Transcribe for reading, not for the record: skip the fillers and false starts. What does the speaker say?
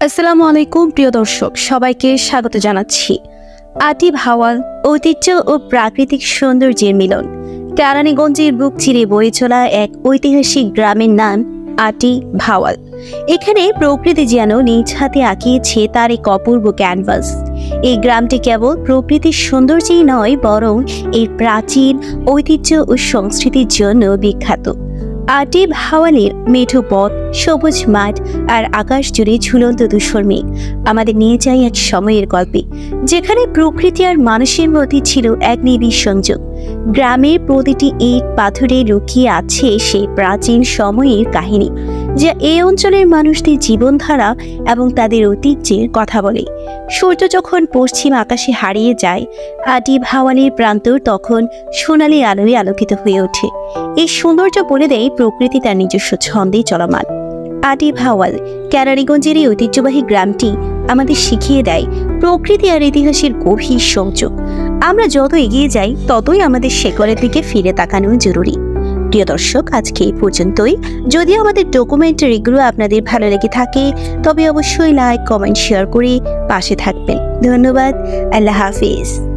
আসসালামু আলাইকুম প্রিয় দর্শক, সবাইকে স্বাগত জানাচ্ছি। আটি ভাওয়াল ঐতিহ্য ও প্রাকৃতিক সৌন্দর্যের মিলন। কেরানীগঞ্জের বুক চিরে বয়ে চলা এক ঐতিহাসিক গ্রামের নাম আটি ভাওয়াল। এখানে প্রকৃতি যেন নিজ হাতে আঁকিয়েছে তার এক অপূর্ব ক্যানভাস। এই গ্রামটি কেবল প্রকৃতির সৌন্দর্যই নয়, বরং এর প্রাচীন ঐতিহ্য ও সংস্কৃতির জন্য বিখ্যাত। আটি ভাওয়ালের মেঠো পথ, সবুজ মাঠ আর আকাশ জুড়ে ঝুলন্ত ধূসর মেঘ আমাদের নিয়ে যায় এক সময়ের গল্পে, যেখানে প্রকৃতি আর মানুষের মধ্যে ছিল এক নিবিড় সংযোগ। গ্রামের প্রতিটি ইট পাথরে লুকিয়ে আছে সেই প্রাচীন সময়ের কাহিনী, যা এই অঞ্চলের মানুষদের জীবনধারা এবং তাদের ঐতিহ্যের কথা বলে। সূর্য যখন পশ্চিম আকাশে হারিয়ে যায়, আটি ভাওয়ালের প্রান্তর তখন সোনালি আলোয় আলোকিত হয়ে ওঠে। এই সৌন্দর্য বলে দেয় প্রকৃতি তার নিজস্ব ছন্দে চলমান। আটি ভাওয়াল কেরানীগঞ্জের এই ঐতিহ্যবাহী গ্রামটি আমাদের শিখিয়ে দেয় প্রকৃতি আর ইতিহাসের গভীর সংযোগ। আমরা যত এগিয়ে যাই, ততই আমাদের শেকড়ের দিকে ফিরে তাকানো জরুরি। প্রিয় দর্শক, আজকে এই পর্যন্তই। যদি আমাদের ডকুমেন্টারিগুলো আপনাদের ভালো লেগে থাকে, তবে অবশ্যই লাইক, কমেন্ট, শেয়ার করে পাশে থাকবেন। ধন্যবাদ। আল্লাহ হাফিজ।